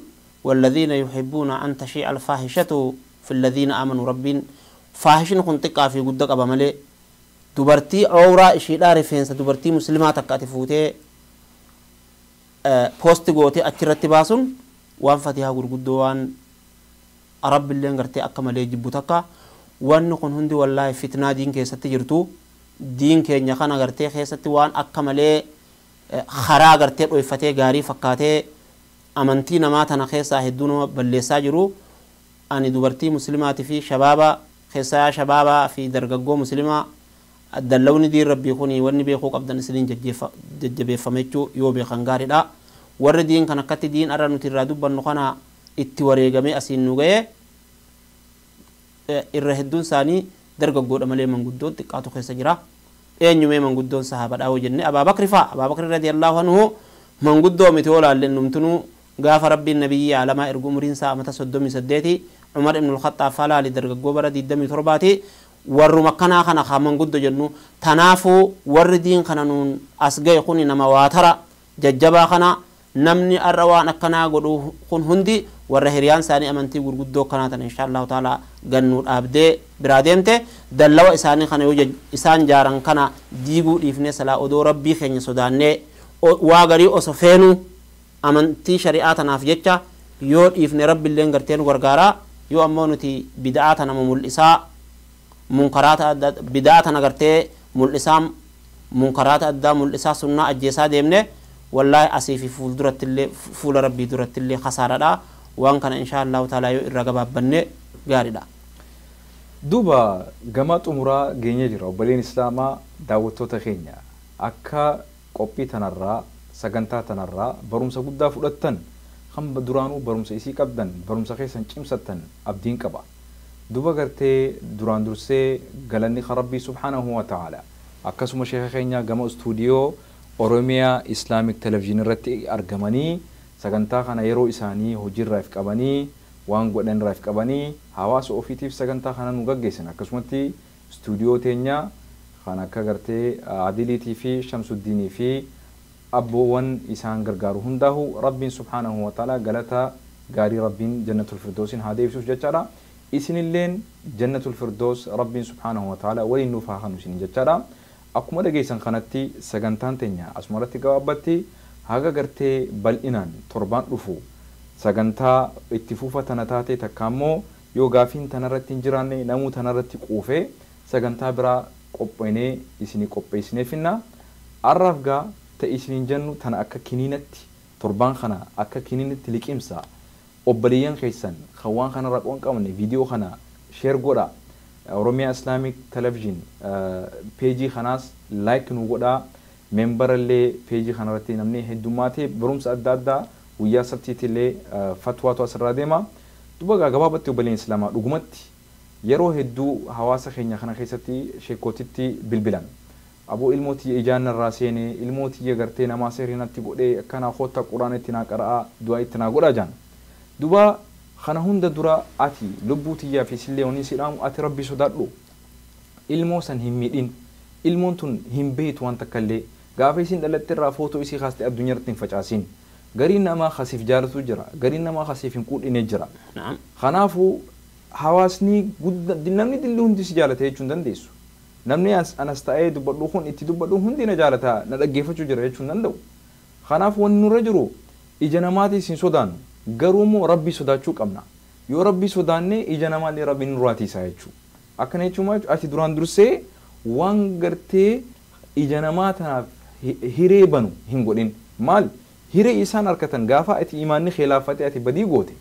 والذين يحبون أن تشيع الفاحشة في الذين آمنوا ربين فاحشين كنت في قدك أبا ملي دبرتي عورا إشي لا رفينس دبرتي مسلمات كاتفوتي بوست قوتي أكرت باسون وان فتيها قرقودو وان رب اللي انقرتي أكا ملي جبوتك وان نكون هندي والله فتنة دين كي ستجرتو دين كي نيخانا قرتي خيستي وان أكا ملي خرا قرتي ويفتي غاري فكاتي amantii namaa tana keessaa hedduu nama balleessaa jiru ani dubartii muslimaati fi shabaaba keessaa shabaabaa fi dargaggoo muslimaa dallawni diin rabbii kuni wanni beekuu qabdan isiniin jajjabeeffame jechuu yoo beekan gaariidha warri diin kan akkatti diin arra nuti irraa dubbannu kana itti wareegamee asiin nu ga'e irra hedduun isaanii dargaggoodha malee manguddoon xiqqaatu keessa jira eenyumee manguddoon sahaabadhaa hoo jenne Abaabakri fa'a Abaabakri radiyallahu anhu manguddoo miti oolaalleen numtunuu gaafa rabbiin nabiyyi alamaa ergu umriin isaa amata 38 Umar ibn al-Khattab falaali dargaggoo bara 27ti warru makkanaa kana kaaman guddo jennu tanaafuu warri diin kana nuun as ga'e kuni nama waatara jajjabaa kana namni arra waan akkanaa godhu kun hundi warra hiriyaan isaanii amantii gurguddoo kanaa tan inshallah taala gannuu dhaabdee biraa deemte dallawa isaanii kana yoo isaan jaaran kana diiguu dhiifnee salaa odoo rabbii keenya sodaannee waa garii osoo feenu amantii shari'aa tanaaf jecha yoo dhiifne rabbiillee gartee nu gargaara yoo ammoo nuti bid'aa tana mul'isaa munkaraata adda bid'aa tana gartee mul'isaa munkaraata addaa mul'isaa sunnaa ajjeesaa deemne wallahi asii fi fuuldurattillee fuula rabbii durattillee khasaaradha waan kana inshallah taala yoo irra gabaabbanne gaariidha. duuba gama xumuraa geenye jira obboleen islaamaa daawwattoota keenya akka qophii tanarraa sagantaa tanarraa barumsa guddaa fudhattan kan duraanuu barumsa isii qabdan barumsa keessan cimsattan abdiin qaba duba gartee duraan dursee galanni rabbii subhanahu wa ta'ala akkasuma sheekha keenya gama stuudiyoo Oromiyaa Islamic Television irratti argamanii sagantaa kana yeroo isaanii hojiirraaf qabanii waan godhanirraaf qabanii hawaasa ofiitiif sagantaa kana nu gaggeessan akkasumatti stuudiyoo teenya kan akka gartee Adiliitii fi Shamsuddinii fi abboowwan isaan gargaaru hundaahu rabbiin subhanahu wa ta'ala galata gaarii rabbiin jannatul firdoosin haa deebisuuf jechaadha isinilleen jannatul firdoos rabbiin subhanahu wa ta'ala waliin nuuf haa kanu isin jechaadha akkuma dhageessan kanatti sagantaan teenya asumarratti gabaabatti haga gartee bal'inaan torbaan dhufu sagantaa itti fufa tana taate takka ammoo yoo gaafiin tanarratti hin jiraanne namuu tanarratti quufee sagantaa biraa qopheessine isinii qopheessineefinna arraaf gaa isiniin jennu tana akka kiniinatti torbaan kana akka kiniinatti liqimsa obboleeyyan keessan kan waan kana raqoon qabne viidiyoo kana sheer godha Oromiyaa Islamic Television peejii kanaas like nu godha membarallee peejii kanarratti namni heddummaatee barumsa adda addaa guyyaa sabtiitillee fatwaatu asirraa deema duba gabaabatti obboleen islaamaa dhugumatti yeroo hedduu hawaasa keenya kana keessatti sheekootitti bilbilan aboo ilmooti ijaanna raaseene ilmooti gartee namaa seerinatti godhee akkana khotta quraan itti naa qara'a du'a itti naa godha jaan duba kana hunda dura ati lubbuutiyyaa fi silleewanii sidhaamu ati rabbi sodaadhu ilmoo san hin miidhin ilmoon tun hin beetu waan takkallee gaafa isin dhalatte irraa footoo isii kaastee addunyaatti hin facaasin gariin namaa khasiif jaalatu jira gariin namaa khasiif hin quudhine jira kanaafuu hawaasni namni dilli hundi si jaalate jechuun dandeessu namni anas ta'ee dubbadhu kun itti dubbadhu hundi na jaalata na dhaggeeffachuu jira jechuun danda'u kanaaf wanni nurra jiru ija namaatii sin sodaannu garuu immoo rabbii sodaachuu qabna yoo rabbii sodaanne ija namaallee rabbiin nurraatiisaa jechuu akkana jechuun ati duraan dursee waan gartee ija namaa tanaaf hiree banu hin godhin maal hiree isaan harkatan gaafa ati imaanni khilaafatee ati badii goote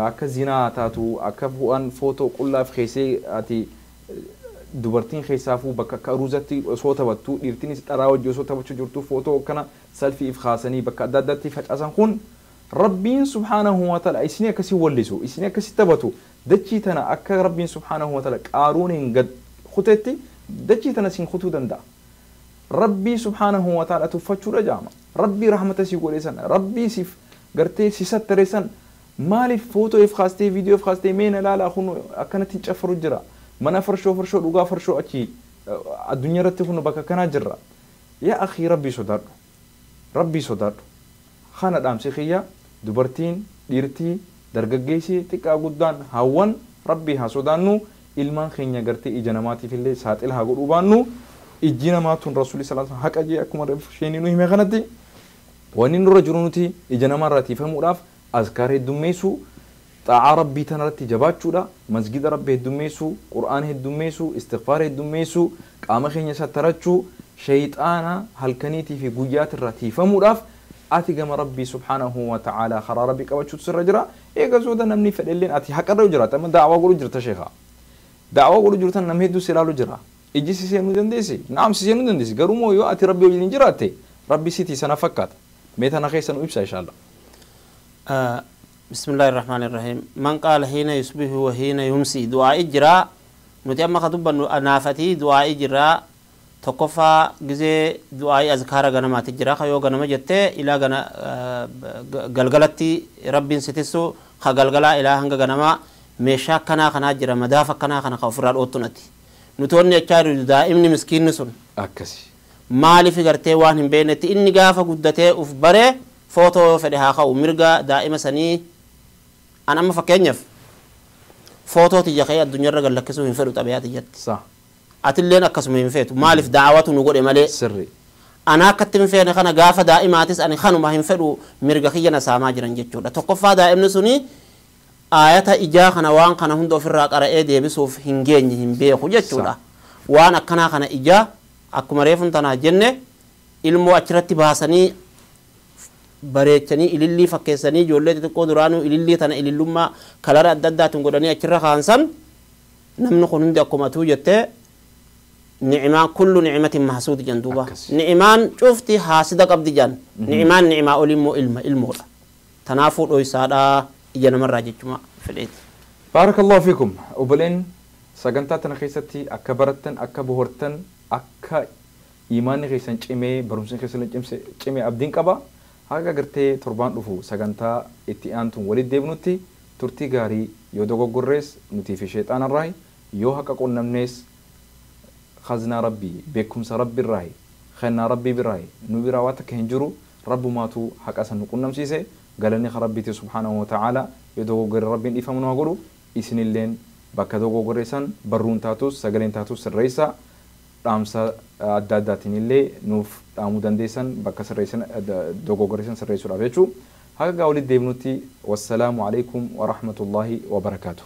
akka zinaa taatu akka bu'aan footoo qullaaf keessee ati dubartiin keessaafuu bakka akka aruuzatti osoo taphattu dhiirtinis dharaa wajji osoo taphachuu jirtu footoo akkana salfiif kaasanii bakka adda addaatti facaasan kun rabbiin subhaanahu wa ta'ala isin akkasii wallisu isin akkasii taphatu dachii tana akka rabbiin subhaanahu wa ta'ala qaaruun hin gad kutetti dachii tana sin kutuu danda'a ربي سبحانه وتعالى تفتشوا رجاما ربي رحمة سيقول إنسان ربي سيف قرتي سيستر إنسان مالي فوتو إفخاستي فيديو إفخاستي مين لا أخونو أكنت تجفر الجرا منا فرشو لغا فرشو أكي الدنيا رتفونو بكا كنا جرا يا أخي ربي صدر خانا دام سيخيا دبرتين ديرتي درجيسي تكا قدان هاون ربي هاسودانو ilmaan keenya gartee ija namaatiif illee saaxil haa godhuu baannu ijji namaatuun rasuulli sallallahu alaihi wasallam haqa jee akkuma isheen nu hime kanatti wanni nurra jiru nuti ija namarraa tiifamuudhaaf azkaar heddummeessu xaa'aa rabbii tanarratti jabaachuudha masgida rabbii heddummeessu qur'aan heddummeessu istighfaar heddummeessu qaama keenya sattarachuu shayxaana halkaniitii fi guyyaatirraa tiifamuudhaaf ati gama rabbii subhaanahu wa ta'ala karaa rabbii qabachuutu sirra jira eega sooda namni fedhelleen ati haqarra jiraata amma daawaa godhu jirta sheekha دعوة قولوا جرتان نم هيدو سلالو جرا إجي سيسينو دندسي نعم سيسينو دندسي قرومو يو أتي ربي وجلين جراتي ربي سيتي سنة فكات ميتا نخيسا نويبسا إن شاء الله بسم الله الرحمن الرحيم من قال حين يصبح وحين يمسي دعاء إجراء نتيما خطبا نافتي دعاء إجراء تقفى جزي دعاء أذكار غنمات إجراء خيو غنم جتة إلى غلغلتي ربي ستسو خغلغلا إلى هنگ غنما meeshaa kanaa kanaa jira madaafa kanaa kana ofirraa dhoottunati nutoonni achaaru daa'imni miskiinni sun akkasi maaliif gartee waan hin beeknetti inni gaafa guddatee uf bare footoo fedhe haa ka'u mirga daa'ima sanii an amma fakkeenyaaf footoo tiyya ka'ee addunyaarra gallakkisuu hin fedhu xabiyaa tiyyatti atilleen akkasuma hin feetu maaliif daawwatu nu godhe malee sirri ana akkatti hin feene kana gaafa daa'imaatis ani kanuma hin fedhu mirga kiyya na saamaa jiran jechuudha tokkoffaa daa'imni suni ayata ijaa kana waan kana hunda ofirraa qara'ee deebisuuf hin geenye hin beeku jechuudha waan akkanaa kana ijaa akkuma reefun tanaa jenne ilmoo achirratti baasanii bareechanii ilillii fakkeessanii ijoollee xixiqqoo duraanuu ilillii tana ilillummaa kalara adda addaatiin godhanii achirra kaansan namni kun hundi akkuma tuu jettee ni'imaan kullu ni'imatin mahsuud jan duuba ni'imaan cufti haasida qabdi jan ni'imaan ni'imaa olimmoo ilmoodha tanaafuu dhoysaadhaa إجانا مرة جتما في العيد. بارك الله فيكم. وبلين سجنتاتنا خيستي أكبرتن أكبهورتن أك إيمان خيسن جمع برمسن خيسن جمع أبدين كبا هاga gartee torbaan dhufu sagantaa itti aantuun walitti deebnutti turtii gaarii yoo dogoggorrees nutii fi sheexaanarraayi yoo haqa qunnamnees khaznaa rabbii beekumsa rabbiirraayi kennaa rabbii birraayi nu biraa waan takka hin jiru rabbumaatu haqa san nu qunnamsiise galanni rabbiiti subhaanahu wa ta'ala yoo dogoggorre rabbiin dhiifamu nu haa godhu isinilleen bakka dogoggorreessan barruun taatus sagaleen taatus sirreessa dhaamsa adda addaatiin illee nuuf dhaamuu dandeessan bakka sirreessan dogoggorreessan sirreessuudhaaf jechuu haga walitti deebnutti wassalaamu alaikum wa rahmatullahi wa barakaatuh.